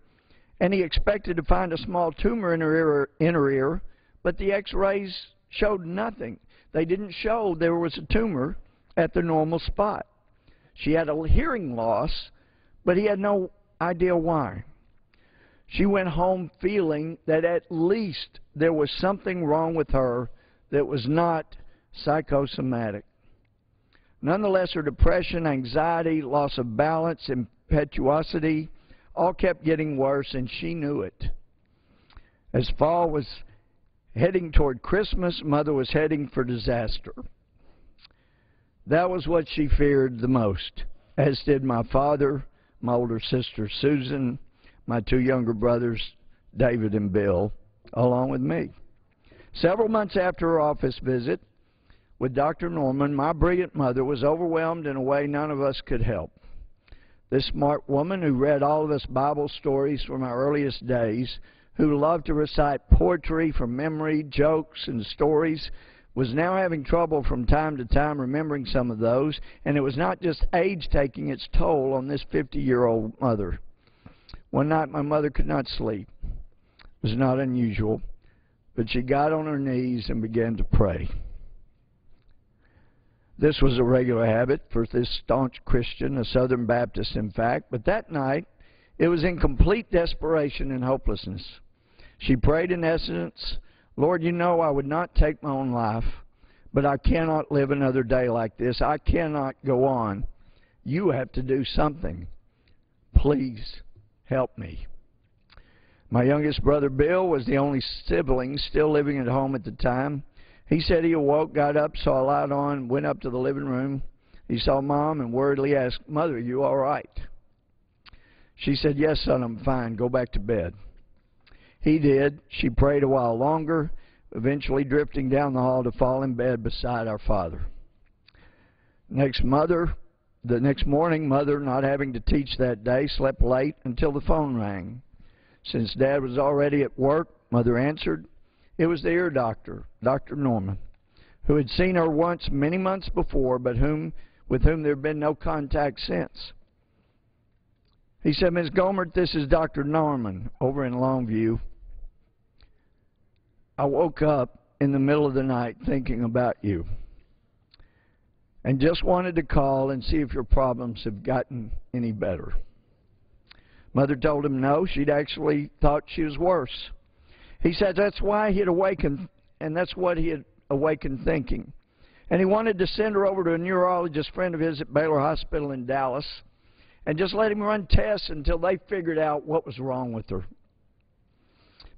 and he expected to find a small tumor in her inner ear, but the x-rays showed nothing. They didn't show there was a tumor at the normal spot. She had a hearing loss, but he had no idea why. She went home feeling that at least there was something wrong with her that was not psychosomatic. Nonetheless, her depression, anxiety, loss of balance, impetuosity all kept getting worse, and she knew it. As fall was heading toward Christmas, Mother was heading for disaster. That was what she feared the most, as did my father, my older sister Susan, my 2 younger brothers, David and Bill, along with me. Several months after her office visit with Dr. Norman, my brilliant mother was overwhelmed in a way none of us could help. This smart woman who read all of us Bible stories from our earliest days, who loved to recite poetry from memory, jokes, and stories, was now having trouble from time to time remembering some of those, and it was not just age taking its toll on this 50-year-old mother. One night my mother could not sleep. It was not unusual, but she got on her knees and began to pray. This was a regular habit for this staunch Christian, a Southern Baptist in fact, but that night it was in complete desperation and hopelessness. She prayed in essence, Lord, you know I would not take my own life, but I cannot live another day like this. I cannot go on. You have to do something. Please help me. My youngest brother Bill was the only sibling still living at home at the time. He said he awoke, got up, saw a light on, went up to the living room. He saw Mom and worriedly asked, Mother, are you all right? She said, yes, son, I'm fine. Go back to bed. He did. She prayed a while longer, eventually drifting down the hall to fall in bed beside our father. The next morning, Mother, not having to teach that day, slept late until the phone rang. Since Dad was already at work, Mother answered. It was the ear doctor, Dr. Norman, who had seen her once many months before, but with whom there had been no contact since. He said, Ms. Gohmert, this is Dr. Norman over in Longview. I woke up in the middle of the night thinking about you and just wanted to call and see if your problems have gotten any better. Mother told him no, she'd actually thought she was worse. He said that's why he had awakened, and that's what he had awakened thinking. And he wanted to send her over to a neurologist friend of his at Baylor Hospital in Dallas and just let him run tests until they figured out what was wrong with her.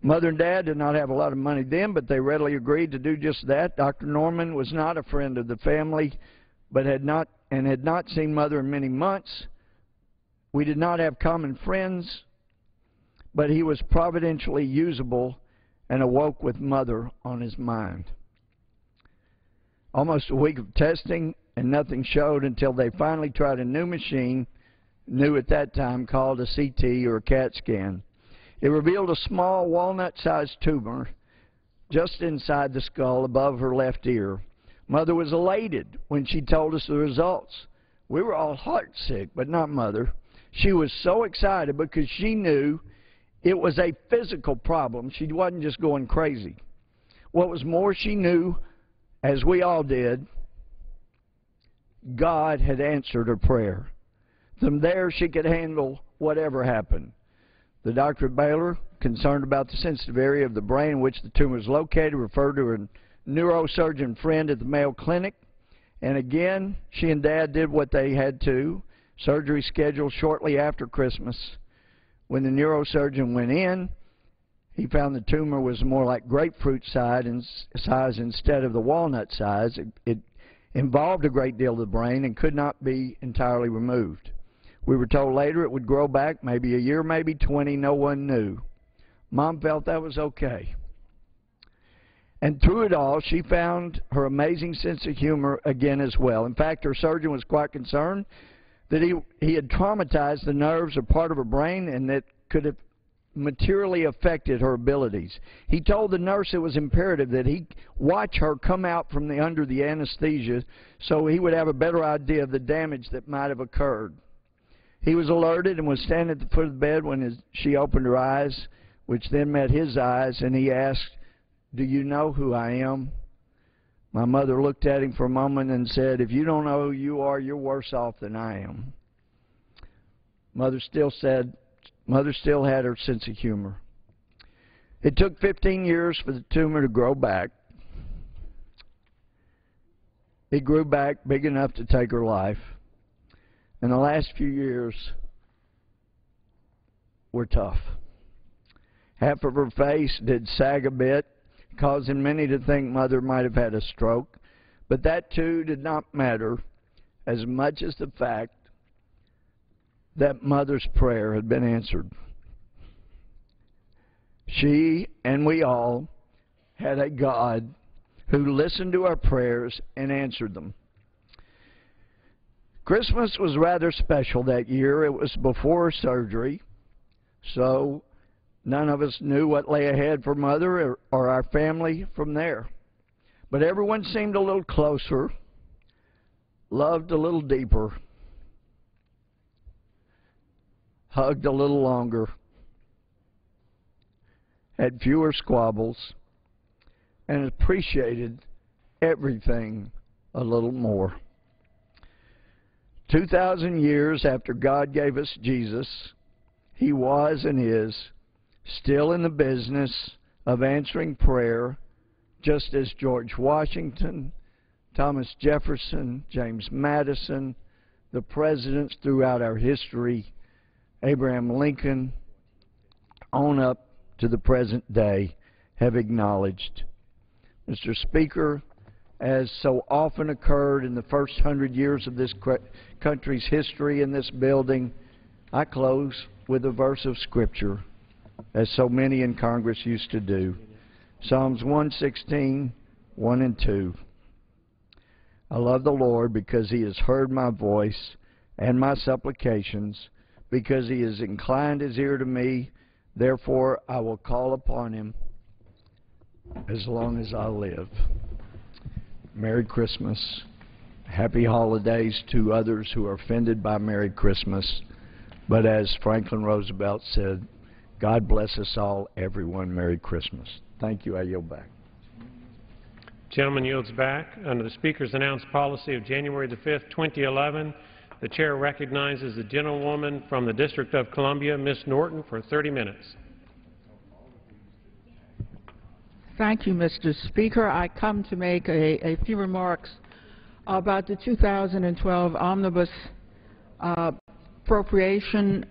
Mother and Dad did not have a lot of money then, but they readily agreed to do just that. Dr. Norman was not a friend of the family, but had not seen Mother in many months. We did not have common friends, but he was providentially usable and awoke with Mother on his mind. Almost a week of testing, and nothing showed until they finally tried a new machine, new at that time, called a CT or a CAT scan. It revealed a small walnut-sized tumor just inside the skull above her left ear. Mother was elated when she told us the results. We were all heartsick, but not Mother. She was so excited because she knew it was a physical problem. She wasn't just going crazy. What was more, she knew, as we all did, God had answered her prayer. From there, she could handle whatever happened. The doctor at Baylor, concerned about the sensitive area of the brain in which the tumor is located, referred to her neurosurgeon friend at the Mayo Clinic. And again, she and Dad did what they had to. Surgery scheduled shortly after Christmas. When the neurosurgeon went in, he found the tumor was more like grapefruit size instead of the walnut size. It involved a great deal of the brain and could not be entirely removed. We were told later it would grow back, maybe a year, maybe 20, no one knew. Mom felt that was okay. And through it all, she found her amazing sense of humor again as well. In fact, her surgeon was quite concerned that he had traumatized the nerves or part of her brain and that could have materially affected her abilities. He told the nurse it was imperative that he watch her come out from under the anesthesia so he would have a better idea of the damage that might have occurred. He was alerted and was standing at the foot of the bed when she opened her eyes, which then met his eyes, and he asked, "Do you know who I am?" My mother looked at him for a moment and said, "If you don't know who you are, you're worse off than I am." Mother still had her sense of humor. It took 15 years for the tumor to grow back. It grew back big enough to take her life. And the last few years were tough. Half of her face did sag a bit, causing many to think Mother might have had a stroke. But that, too, did not matter as much as the fact that Mother's prayer had been answered. She and we all had a God who listened to our prayers and answered them. Christmas was rather special that year. It was before surgery, so none of us knew what lay ahead for Mother or our family from there. But everyone seemed a little closer, loved a little deeper, hugged a little longer, had fewer squabbles, and appreciated everything a little more. 2,000 years after God gave us Jesus, He was and is still in the business of answering prayer, just as George Washington, Thomas Jefferson, James Madison, the presidents throughout our history, Abraham Lincoln, on up to the present day, have acknowledged. Mr. Speaker, as so often occurred in the first 100 years of this country's history in this building, I close with a verse of Scripture, as so many in Congress used to do. Psalms 116, 1 and 2. I love the Lord because He has heard my voice and my supplications, because He has inclined His ear to me. Therefore, I will call upon Him as long as I live. Merry Christmas. Happy holidays to others who are offended by Merry Christmas. But as Franklin Roosevelt said, God bless us all, everyone. Merry Christmas. Thank you. I yield back. Gentleman yields back. Under the Speaker's announced policy of January the 5th, 2011, the Chair recognizes the gentlewoman from the District of Columbia, Ms. Norton, for 30 minutes. Thank you, Mr. Speaker. I come to make a few remarks about the 2012 Omnibus Appropriation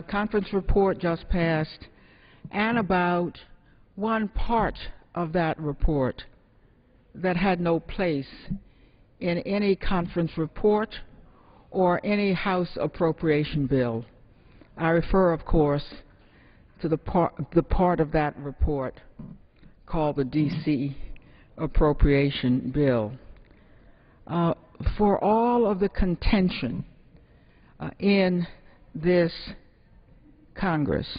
Conference report just passed, and about one part of that report that had no place in any conference report or any House appropriation bill. I refer, of course, to the part of that report called the D.C. Appropriation Bill. For all of the contention in this Congress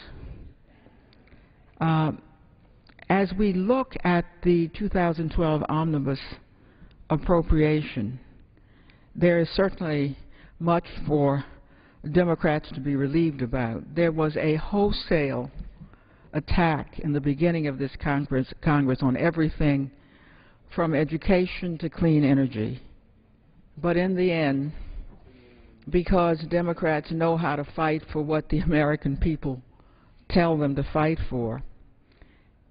As we look at the 2012 omnibus appropriation, there is certainly much for Democrats to be relieved about. There was a wholesale attack in the beginning of this Congress on everything from education to clean energy. But in the end, because Democrats know how to fight for what the American people tell them to fight for,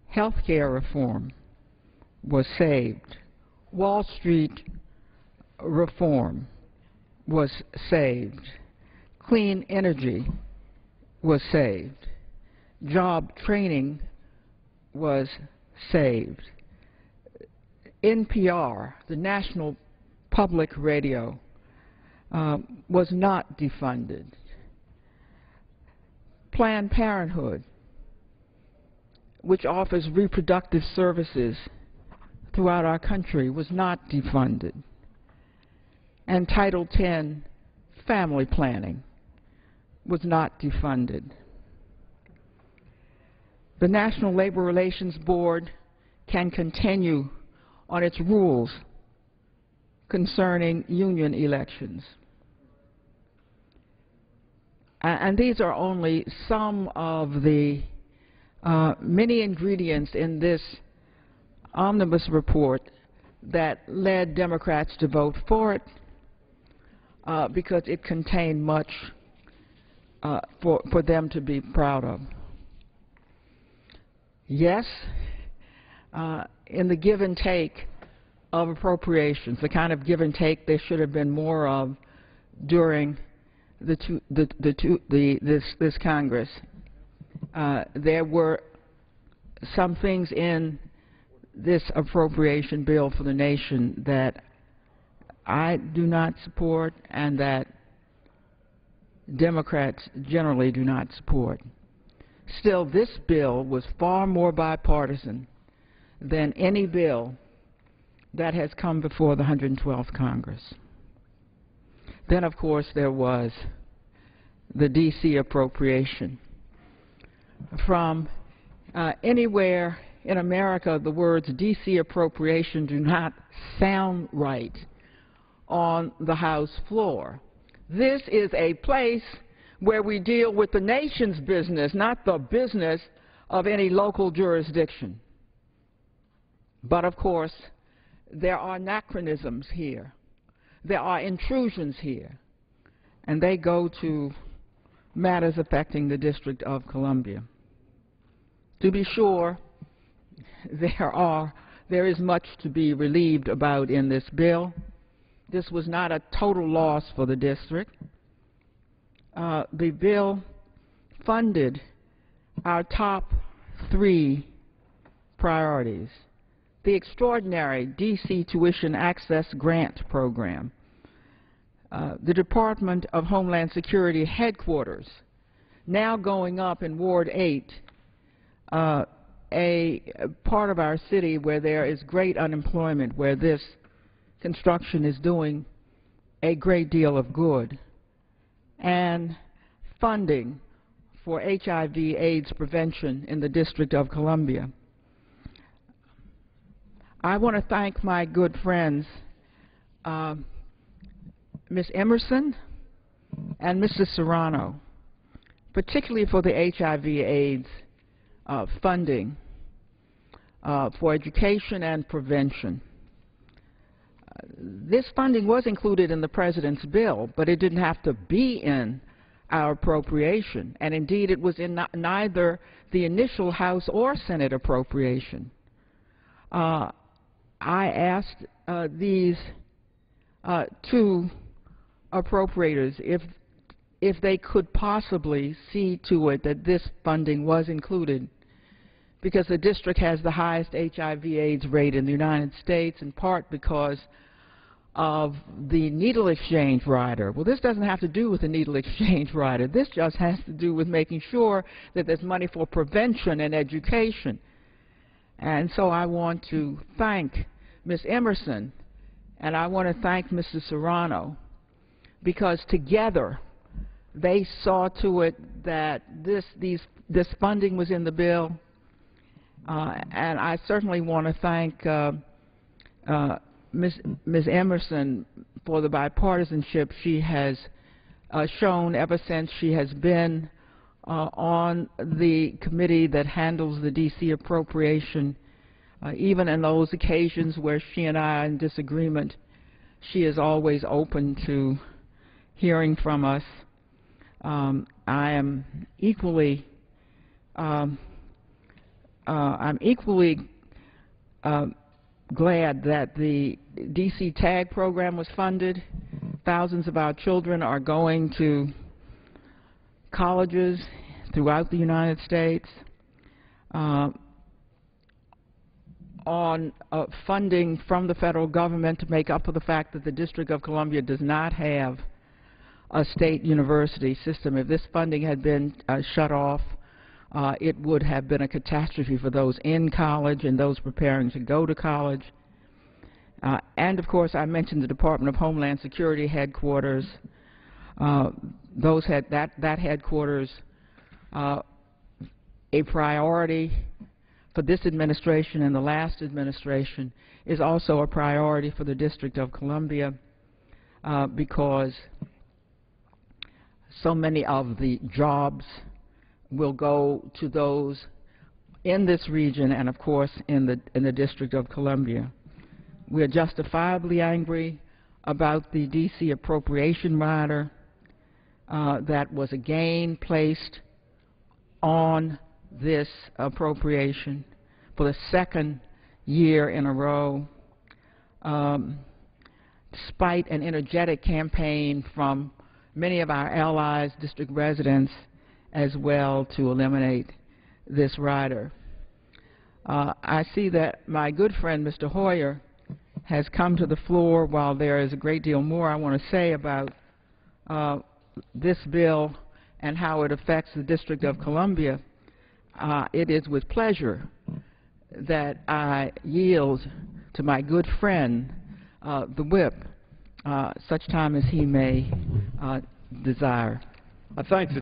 health care reform was saved. Wall Street reform was saved. Clean energy was saved. Job training was saved. NPR, the National Public Radio, was not defunded. Planned Parenthood, which offers reproductive services throughout our country, was not defunded. And Title X family planning was not defunded. The National Labor Relations Board can continue on its rules concerning union elections. And these are only some of the many ingredients in this omnibus report that led Democrats to vote for it, because it contained much for them to be proud of. Yes, in the give and take of appropriations, the kind of give and take there should have been more of during this Congress. There were some things in this appropriation bill for the nation that I do not support and that Democrats generally do not support. Still, this bill was far more bipartisan than any bill that has come before the 112th Congress. Then, of course, there was the D.C. appropriation. From anywhere in America, the words D.C. appropriation do not sound right on the House floor. This is a place where we deal with the nation's business, not the business of any local jurisdiction. But, of course, there are anachronisms here. There are intrusions here, and they go to matters affecting the District of Columbia. To be sure, there is much to be relieved about in this bill. This was not a total loss for the district. The bill funded our top 3 priorities. The extraordinary D.C. Tuition Access Grant Program, the Department of Homeland Security headquarters, now going up in Ward 8, a part of our city where there is great unemployment, where this construction is doing a great deal of good, and funding for HIV/AIDS prevention in the District of Columbia. I want to thank my good friends, Ms. Emerson and Mr. Serrano, particularly for the HIV/AIDS funding for education and prevention. This funding was included in the President's bill, but it didn't have to be in our appropriation, and indeed it was in neither the initial House or Senate appropriation. I asked these 2 appropriators if they could possibly see to it that this funding was included, because the district has the highest HIV/AIDS rate in the United States, in part because of the needle exchange rider. Well, this doesn't have to do with the needle exchange rider. This just has to do with making sure that there's money for prevention and education. And so I want to thank Ms. Emerson, and I want to thank Mr. Serrano, because together they saw to it that this funding was in the bill, And I certainly want to thank Ms. Emerson for the bipartisanship she has shown ever since she has been on the committee that handles the D.C. appropriation. Even in those occasions where she and I are in disagreement, she is always open to hearing from us. I am equally glad that the D.C. TAG program was funded. Thousands of our children are going to colleges throughout the United States. On funding from the federal government to make up for the fact that the District of Columbia does not have a state university system. If this funding had been shut off, it would have been a catastrophe for those in college and those preparing to go to college. And of course, I mentioned the Department of Homeland Security headquarters. That headquarters, a priority for this administration and the last administration, is also a priority for the District of Columbia because so many of the jobs will go to those in this region and, of course, in the District of Columbia. We are justifiably angry about the D.C. appropriation rider that was again placed on this appropriation for the second year in a row, despite an energetic campaign from many of our allies, district residents, as well, to eliminate this rider. I see that my good friend, Mr. Hoyer, has come to the floor. While there is a great deal more I want to say about this bill and how it affects the District of Columbia, it is with pleasure that I yield to my good friend, the whip, such time as he may desire. I thank the